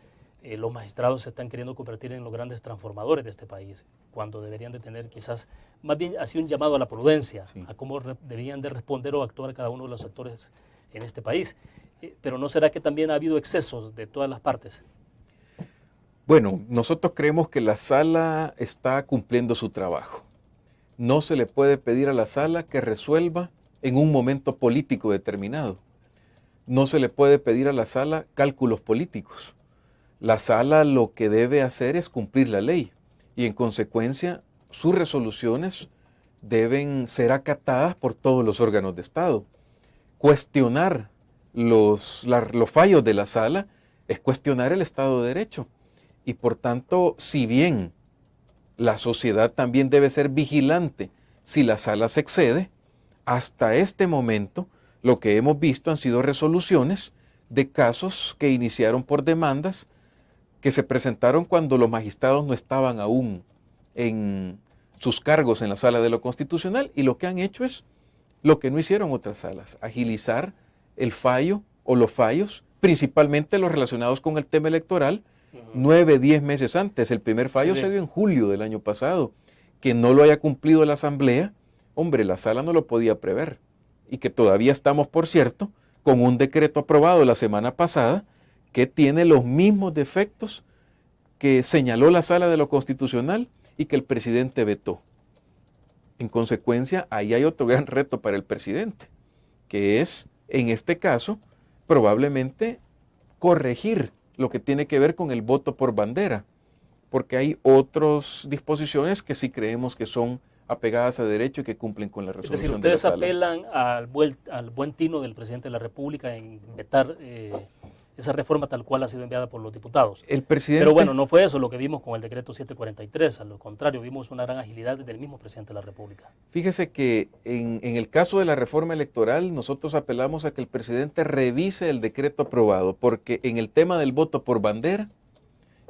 Speaker 2: los magistrados se están queriendo convertir en los grandes transformadores de este país, cuando deberían de tener quizás, más bien así un llamado a la prudencia, a cómo debían de responder o actuar cada uno de los actores en este país. Pero ¿no será que también ha habido excesos de todas las partes?
Speaker 3: Bueno, nosotros creemos que la sala está cumpliendo su trabajo. No se le puede pedir a la sala que resuelva en un momento político determinado. No se le puede pedir a la sala cálculos políticos. La sala lo que debe hacer es cumplir la ley y en consecuencia sus resoluciones deben ser acatadas por todos los órganos de Estado. Cuestionar los fallos de la sala es cuestionar el Estado de Derecho y por tanto, si bien la sociedad también debe ser vigilante si la sala se excede, hasta este momento lo que hemos visto han sido resoluciones de casos que iniciaron por demandas que se presentaron cuando los magistrados no estaban aún en sus cargos en la Sala de lo Constitucional y lo que han hecho es lo que no hicieron otras salas, agilizar el fallo o los fallos, principalmente los relacionados con el tema electoral, 9, 10 meses antes. El primer fallo se dio en julio del año pasado. Que no lo haya cumplido la Asamblea, hombre, la sala no lo podía prever. Y que todavía estamos, por cierto, con un decreto aprobado la semana pasada que tiene los mismos defectos que señaló la Sala de lo Constitucional y que el presidente vetó. En consecuencia, ahí hay otro gran reto para el presidente, que es, en este caso, probablemente corregir lo que tiene que ver con el voto por bandera, porque hay otras disposiciones que sí creemos que son apegadas a derecho y que cumplen con la resolución de la sala.
Speaker 2: Es decir, ustedes apelan al buen tino del presidente de la República en vetar esa reforma tal cual ha sido enviada por los diputados.
Speaker 3: El presidente...
Speaker 2: Pero bueno, no fue eso lo que vimos con el decreto 743, al contrario, vimos una gran agilidad del mismo presidente de la República.
Speaker 3: Fíjese que en el caso de la reforma electoral, nosotros apelamos a que el presidente revise el decreto aprobado, porque en el tema del voto por bandera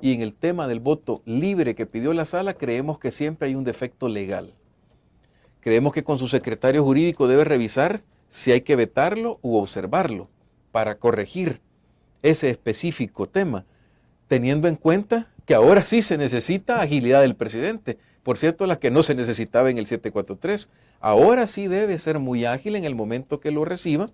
Speaker 3: y en el tema del voto libre que pidió la sala, creemos que siempre hay un defecto legal. Creemos que con su secretario jurídico debe revisar si hay que vetarlo u observarlo para corregir ese específico tema, teniendo en cuenta que ahora sí se necesita agilidad del presidente. Por cierto, la que no se necesitaba en el 743. Ahora sí debe ser muy ágil en el momento que lo reciba,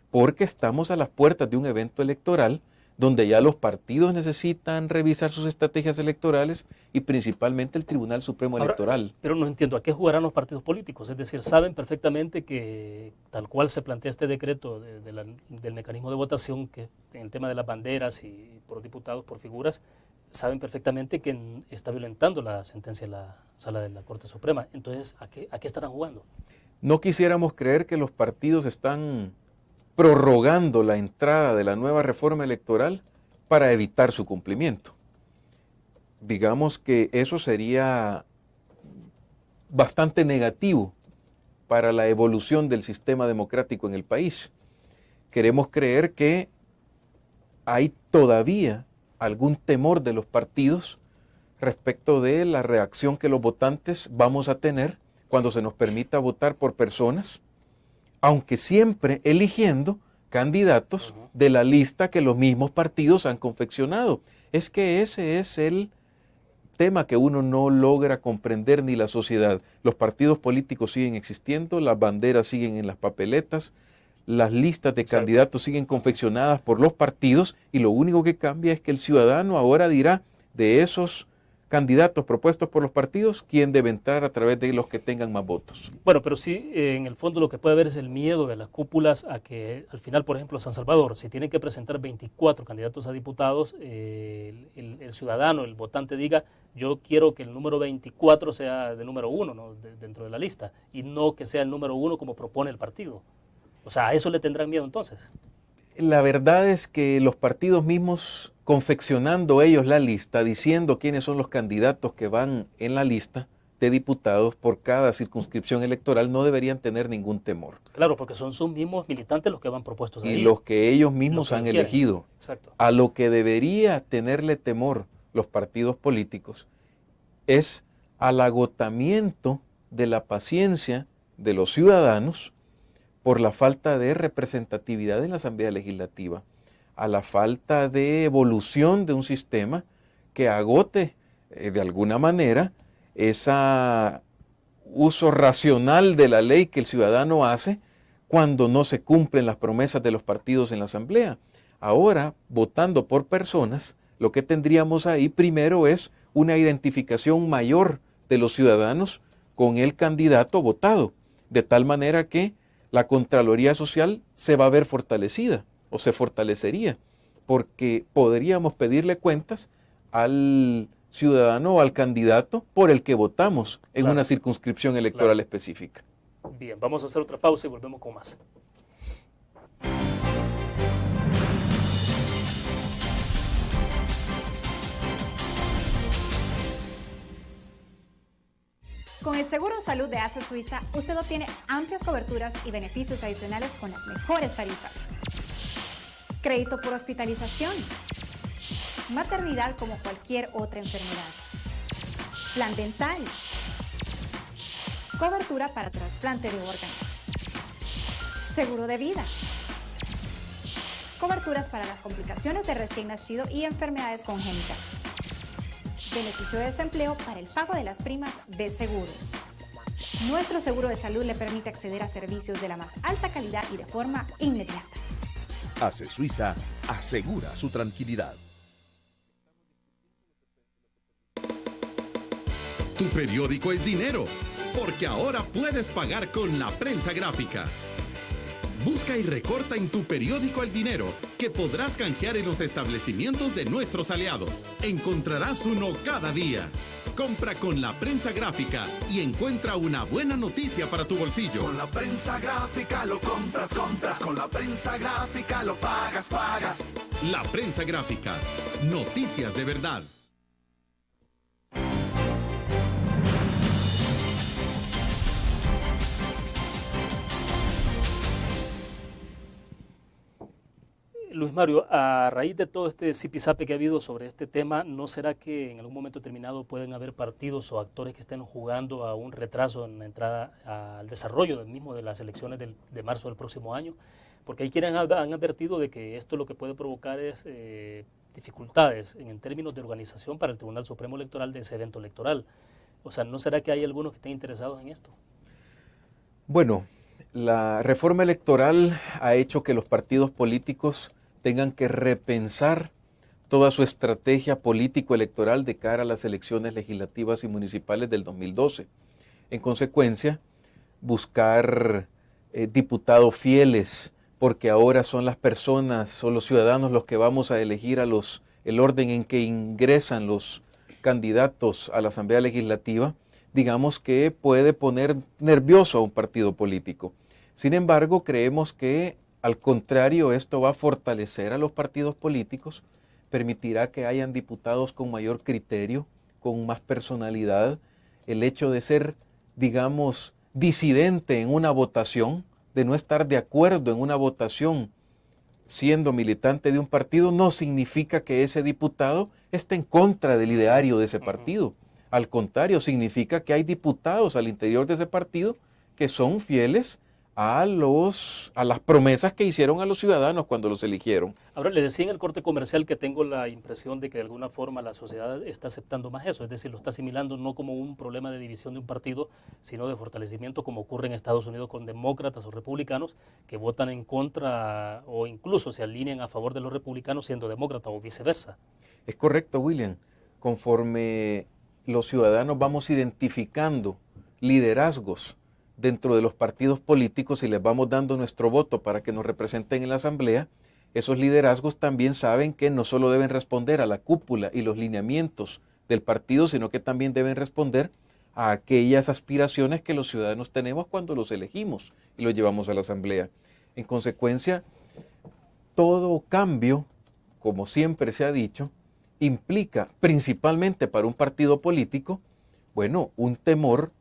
Speaker 3: porque estamos a las puertas de un evento electoral donde ya los partidos necesitan revisar sus estrategias electorales y principalmente el Tribunal Supremo Electoral.
Speaker 2: Pero no entiendo, ¿a qué jugarán los partidos políticos? Es decir, saben perfectamente que tal cual se plantea este decreto del mecanismo de votación, que en el tema de las banderas y por diputados, por figuras, saben perfectamente que está violentando la sentencia de la Sala de la Corte Suprema. Entonces, ¿a qué estarán jugando?
Speaker 3: No quisiéramos creer que los partidos están prorrogando la entrada de la nueva reforma electoral para evitar su cumplimiento. Digamos que eso sería bastante negativo para la evolución del sistema democrático en el país. Queremos creer que hay todavía algún temor de los partidos respecto de la reacción que los votantes vamos a tener cuando se nos permita votar por personas, aunque siempre eligiendo candidatos de la lista que los mismos partidos han confeccionado. Es que ese es el tema que uno no logra comprender ni la sociedad. Los partidos políticos siguen existiendo, las banderas siguen en las papeletas, las listas de candidatos siguen confeccionadas por los partidos y lo único que cambia es que el ciudadano ahora dirá de esos candidatos propuestos por los partidos, quién debe entrar a través de los que tengan más votos.
Speaker 2: Bueno, pero sí, en el fondo lo que puede haber es el miedo de las cúpulas a que al final, por ejemplo, San Salvador, si tienen que presentar 24 candidatos a diputados, el ciudadano, el votante diga, yo quiero que el número 24 sea de número 1, ¿no? Dentro de la lista, y no que sea el número 1 como propone el partido. O sea, ¿a eso le tendrán miedo entonces?
Speaker 3: La verdad es que los partidos mismos, confeccionando ellos la lista, diciendo quiénes son los candidatos que van en la lista de diputados por cada circunscripción electoral, no deberían tener ningún temor.
Speaker 2: Claro, porque son sus mismos militantes los que van propuestos ahí.
Speaker 3: Y los que ellos mismos han elegido.
Speaker 2: Exacto.
Speaker 3: A lo que debería tenerle temor los partidos políticos es al agotamiento de la paciencia de los ciudadanos por la falta de representatividad en la Asamblea Legislativa, a la falta de evolución de un sistema que agote de alguna manera ese uso racional de la ley que el ciudadano hace cuando no se cumplen las promesas de los partidos en la Asamblea. Ahora, votando por personas, lo que tendríamos ahí primero es una identificación mayor de los ciudadanos con el candidato votado, de tal manera que la Contraloría Social se va a ver fortalecida o se fortalecería, porque podríamos pedirle cuentas al ciudadano o al candidato por el que votamos en una circunscripción electoral específica.
Speaker 2: Bien, vamos a hacer otra pausa y volvemos con más.
Speaker 4: Con el Seguro Salud de Asset Suiza, usted obtiene amplias coberturas y beneficios adicionales con las mejores tarifas. Crédito por hospitalización. Maternidad como cualquier otra enfermedad. Plan dental. Cobertura para trasplante de órganos. Seguro de vida. Coberturas para las complicaciones de recién nacido y enfermedades congénitas. Beneficio de desempleo para el pago de las primas de seguros. Nuestro seguro de salud le permite acceder a servicios de la más alta calidad y de forma inmediata.
Speaker 5: Asset Suiza asegura su tranquilidad.
Speaker 6: Tu periódico es dinero, porque ahora puedes pagar con la prensa gráfica. Busca y recorta en tu periódico El Dinero, que podrás canjear en los establecimientos de nuestros aliados. Encontrarás uno cada día. Compra con la prensa gráfica y encuentra una buena noticia para tu bolsillo.
Speaker 7: Con la prensa gráfica lo compras. Con la prensa gráfica lo pagas.
Speaker 6: La prensa gráfica. Noticias de verdad.
Speaker 2: Luis Mario, a raíz de todo este zipizape que ha habido sobre este tema, ¿no será que en algún momento determinado pueden haber partidos o actores que estén jugando a un retraso en la entrada al desarrollo de las elecciones de marzo del próximo año? Porque hay quienes han advertido de que esto lo que puede provocar es dificultades en términos de organización para el Tribunal Supremo Electoral de ese evento electoral. O sea, ¿no será que hay algunos que estén interesados en esto?
Speaker 3: Bueno, la reforma electoral ha hecho que los partidos políticos tengan que repensar toda su estrategia político-electoral de cara a las elecciones legislativas y municipales del 2012. En consecuencia, buscar diputados fieles, porque ahora son las personas, son los ciudadanos los que vamos a elegir el orden en que ingresan los candidatos a la Asamblea Legislativa, digamos que puede poner nervioso a un partido político. Sin embargo, creemos que al contrario, esto va a fortalecer a los partidos políticos, permitirá que hayan diputados con mayor criterio, con más personalidad. El hecho de ser, digamos, disidente en una votación, de no estar de acuerdo en una votación siendo militante de un partido, no significa que ese diputado esté en contra del ideario de ese partido. Al contrario, significa que hay diputados al interior de ese partido que son fieles a las promesas que hicieron a los ciudadanos cuando los eligieron.
Speaker 2: Ahora, le decía en el corte comercial que tengo la impresión de que de alguna forma la sociedad está aceptando más eso, es decir, lo está asimilando no como un problema de división de un partido, sino de fortalecimiento, como ocurre en Estados Unidos con demócratas o republicanos que votan en contra o incluso se alinean a favor de los republicanos siendo demócratas o viceversa.
Speaker 3: Es correcto, William. Conforme los ciudadanos vamos identificando liderazgos dentro de los partidos políticos y les vamos dando nuestro voto para que nos representen en la Asamblea, esos liderazgos también saben que no solo deben responder a la cúpula y los lineamientos del partido, sino que también deben responder a aquellas aspiraciones que los ciudadanos tenemos cuando los elegimos y los llevamos a la Asamblea. En consecuencia, todo cambio, como siempre se ha dicho, implica principalmente para un partido político, bueno, un temor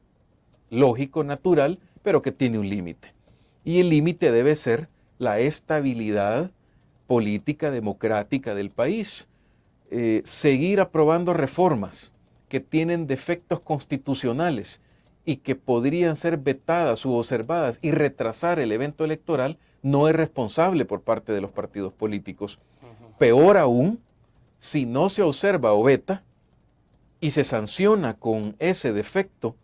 Speaker 3: lógico, natural, pero que tiene un límite. Y el límite debe ser la estabilidad política, democrática del país. Seguir aprobando reformas que tienen defectos constitucionales y que podrían ser vetadas u observadas y retrasar el evento electoral no es responsable por parte de los partidos políticos. Peor aún, Si no se observa o veta y se sanciona con ese defecto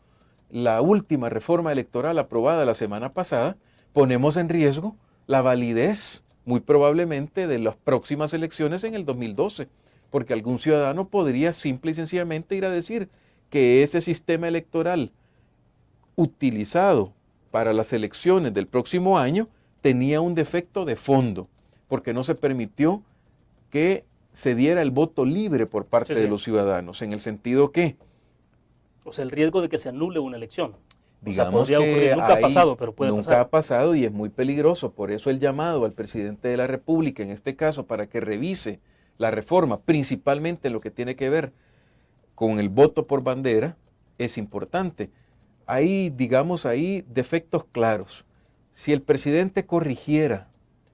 Speaker 3: la última reforma electoral aprobada la semana pasada, ponemos en riesgo la validez, muy probablemente, de las próximas elecciones en el 2012, porque algún ciudadano podría simple y sencillamente ir a decir que ese sistema electoral utilizado para las elecciones del próximo año tenía un defecto de fondo, porque no se permitió que se diera el voto libre por parte de los ciudadanos, en el sentido que...
Speaker 2: O sea, el riesgo de que se anule una elección.
Speaker 3: Digamos,
Speaker 2: o sea, podría ocurrir. Nunca ha pasado, pero puede pasar.
Speaker 3: Nunca ha pasado y es muy peligroso. Por eso el llamado al presidente de la República, en este caso, para que revise la reforma, principalmente en lo que tiene que ver con el voto por bandera, es importante. Hay, digamos, ahí defectos claros. Si el presidente corrigiera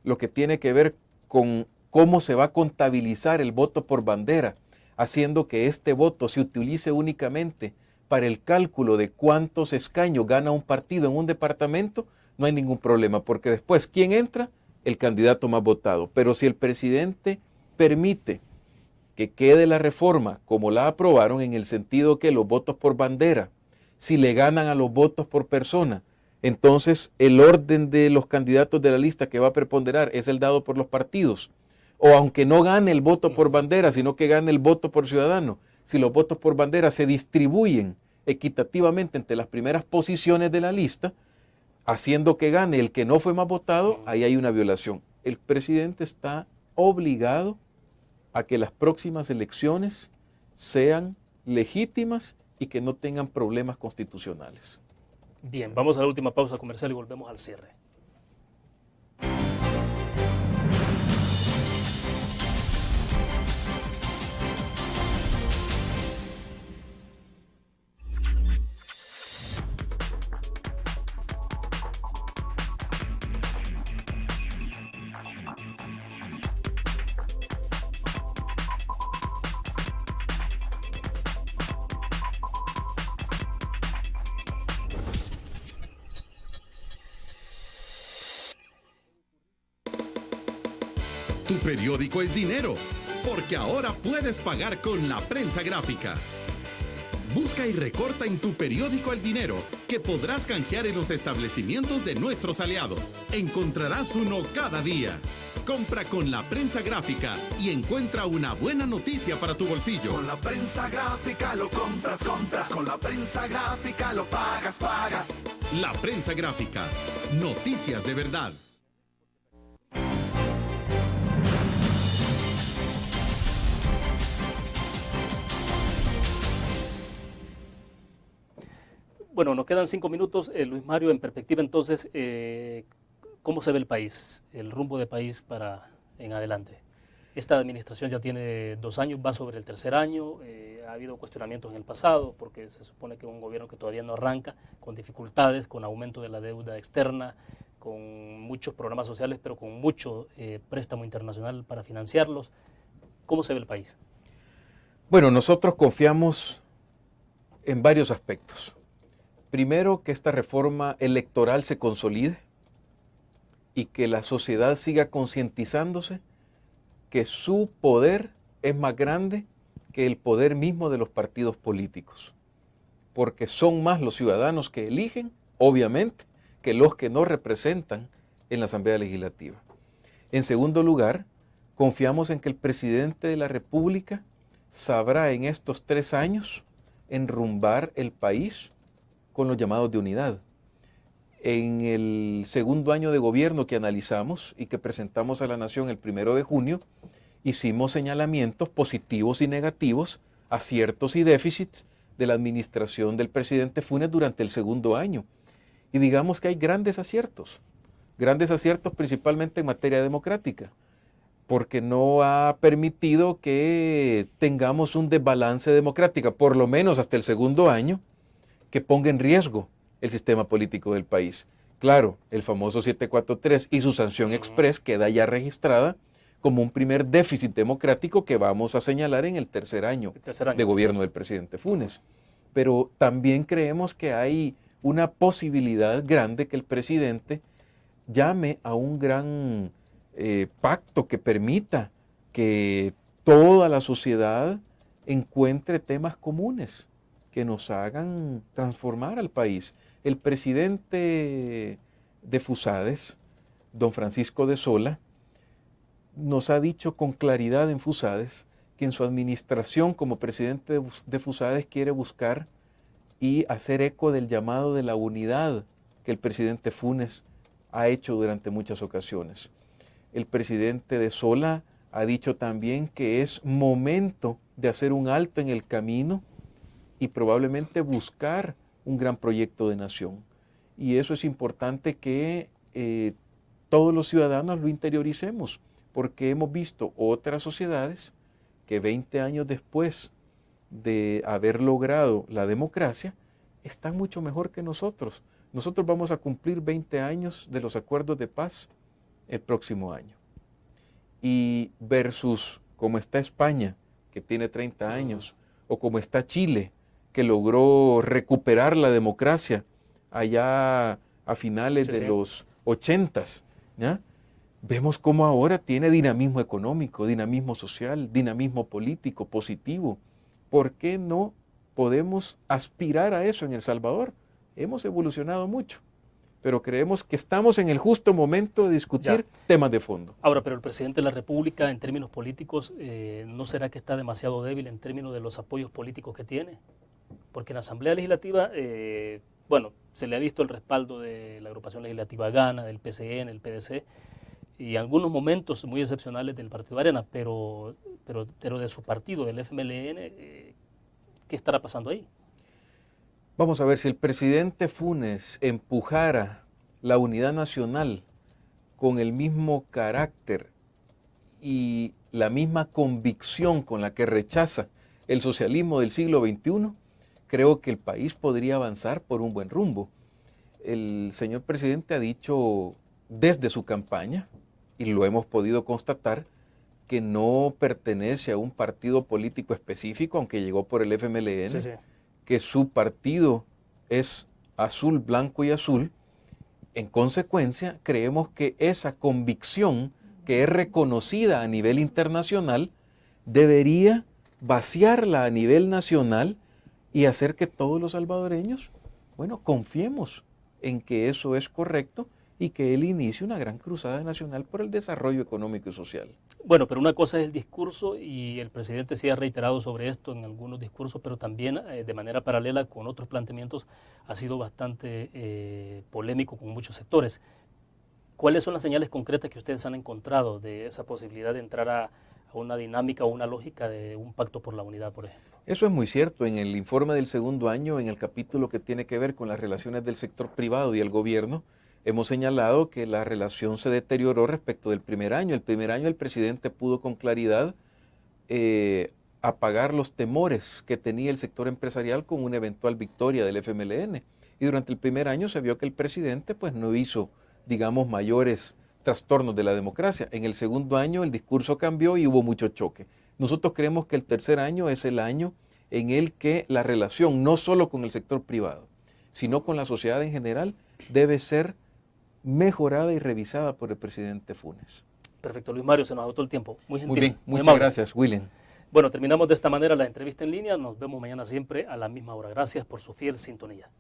Speaker 3: lo que tiene que ver con cómo se va a contabilizar el voto por bandera, haciendo que este voto se utilice únicamente para el cálculo de cuántos escaños gana un partido en un departamento, no hay ningún problema, porque después, ¿quién entra? El candidato más votado. Pero si el presidente permite que quede la reforma como la aprobaron, en el sentido que los votos por bandera, si le ganan a los votos por persona, entonces el orden de los candidatos de la lista que va a preponderar es el dado por los partidos. O aunque no gane el voto por bandera, sino que gane el voto por ciudadano, si los votos por bandera se distribuyen equitativamente entre las primeras posiciones de la lista, haciendo que gane el que no fue más votado, ahí hay una violación. El presidente está obligado a que las próximas elecciones sean legítimas y que no tengan problemas constitucionales.
Speaker 2: Bien, vamos a la última pausa comercial y volvemos al cierre.
Speaker 6: Tu periódico es dinero, porque ahora puedes pagar con la prensa gráfica. Busca y recorta en tu periódico el dinero que podrás canjear en los establecimientos de nuestros aliados. Encontrarás uno cada día. Compra con la prensa gráfica y encuentra una buena noticia para tu bolsillo.
Speaker 7: Con la prensa gráfica lo compras. Con la prensa gráfica lo pagas.
Speaker 6: La prensa gráfica. Noticias de verdad.
Speaker 2: Bueno, nos quedan 5 minutos. Luis Mario, en perspectiva entonces, ¿cómo se ve el país, el rumbo del país para en adelante? Esta administración ya tiene 2 años, va sobre el 3er año, ha habido cuestionamientos en el pasado porque se supone que es un gobierno que todavía no arranca, con dificultades, con aumento de la deuda externa, con muchos programas sociales, pero con mucho préstamo internacional para financiarlos. ¿Cómo se ve el país?
Speaker 3: Bueno, nosotros confiamos en varios aspectos. Primero, que esta reforma electoral se consolide y que la sociedad siga concientizándose que su poder es más grande que el poder mismo de los partidos políticos, porque son más los ciudadanos que eligen, obviamente, que los que no representan en la Asamblea Legislativa. En segundo lugar, confiamos en que el presidente de la República sabrá en estos 3 años enrumbar el país con los llamados de unidad. En el segundo año de gobierno que analizamos y que presentamos a la Nación el 1 de junio, hicimos señalamientos positivos y negativos, aciertos y déficits de la administración del presidente Funes durante el segundo año. Y digamos que hay grandes aciertos principalmente en materia democrática, porque no ha permitido que tengamos un desbalance democrático, por lo menos hasta el segundo año, que ponga en riesgo el sistema político del país. Claro, el famoso 743 y su sanción express queda ya registrada como un primer déficit democrático que vamos a señalar en el tercer año de gobierno del presidente Funes. Pero también creemos que hay una posibilidad grande que el presidente llame a un gran pacto que permita que toda la sociedad encuentre temas comunes que nos hagan transformar al país. El presidente de FUSADES, don Francisco de Sola, nos ha dicho con claridad en FUSADES que en su administración como presidente de FUSADES quiere buscar y hacer eco del llamado de la unidad que el presidente Funes ha hecho durante muchas ocasiones. El presidente de Sola ha dicho también que es momento de hacer un alto en el camino y probablemente buscar un gran proyecto de nación. Y eso es importante que todos los ciudadanos lo interioricemos, porque hemos visto otras sociedades que 20 años después de haber logrado la democracia, están mucho mejor que nosotros. Nosotros vamos a cumplir 20 años de los acuerdos de paz el próximo año. Y versus como está España, que tiene 30 años, o como está Chile, que logró recuperar la democracia allá a finales de los 80s, ¿ya? Vemos cómo ahora tiene dinamismo económico, dinamismo social, dinamismo político positivo. ¿Por qué no podemos aspirar a eso en El Salvador? Hemos evolucionado mucho, pero creemos que estamos en el justo momento de discutir temas de fondo.
Speaker 2: Ahora, pero el presidente de la República, en términos políticos, ¿no será que está demasiado débil en términos de los apoyos políticos que tiene? Porque en la Asamblea Legislativa, bueno, se le ha visto el respaldo de la agrupación legislativa Gana, del PCN, el PDC, y algunos momentos muy excepcionales del Partido Arena, pero de su partido, del FMLN, ¿qué estará pasando ahí?
Speaker 3: Vamos a ver, si el presidente Funes empujara la unidad nacional con el mismo carácter y la misma convicción con la que rechaza el socialismo del siglo XXI, creo que el país podría avanzar por un buen rumbo. El señor presidente ha dicho desde su campaña, y lo hemos podido constatar, que no pertenece a un partido político específico, aunque llegó por el FMLN, sí, que su partido es azul, blanco y azul. En consecuencia, creemos que esa convicción, que es reconocida a nivel internacional, debería vaciarla a nivel nacional y hacer que todos los salvadoreños, bueno, confiemos en que eso es correcto y que él inicie una gran cruzada nacional por el desarrollo económico y social.
Speaker 2: Bueno, pero una cosa es el discurso, y el presidente sí ha reiterado sobre esto en algunos discursos, pero también de manera paralela con otros planteamientos ha sido bastante polémico con muchos sectores. ¿Cuáles son las señales concretas que ustedes han encontrado de esa posibilidad de entrar a una dinámica o una lógica de un pacto por la unidad, por ejemplo?
Speaker 3: Eso es muy cierto. En el informe del segundo año, en el capítulo que tiene que ver con las relaciones del sector privado y el gobierno, hemos señalado que la relación se deterioró respecto del primer año. El primer año el presidente pudo con claridad apagar los temores que tenía el sector empresarial con una eventual victoria del FMLN. Y durante el primer año se vio que el presidente pues no hizo, digamos, mayores trastornos de la democracia. En el segundo año el discurso cambió y hubo mucho choque. Nosotros creemos que el tercer año es el año en el que la relación, no solo con el sector privado, sino con la sociedad en general, debe ser mejorada y revisada por el presidente Funes.
Speaker 2: Perfecto, Luis Mario, se nos agotó el tiempo. Muy gentil.
Speaker 3: Muy bien, muchas gracias, William.
Speaker 2: Bueno, terminamos de esta manera la entrevista en línea. Nos vemos mañana siempre a la misma hora. Gracias por su fiel sintonía.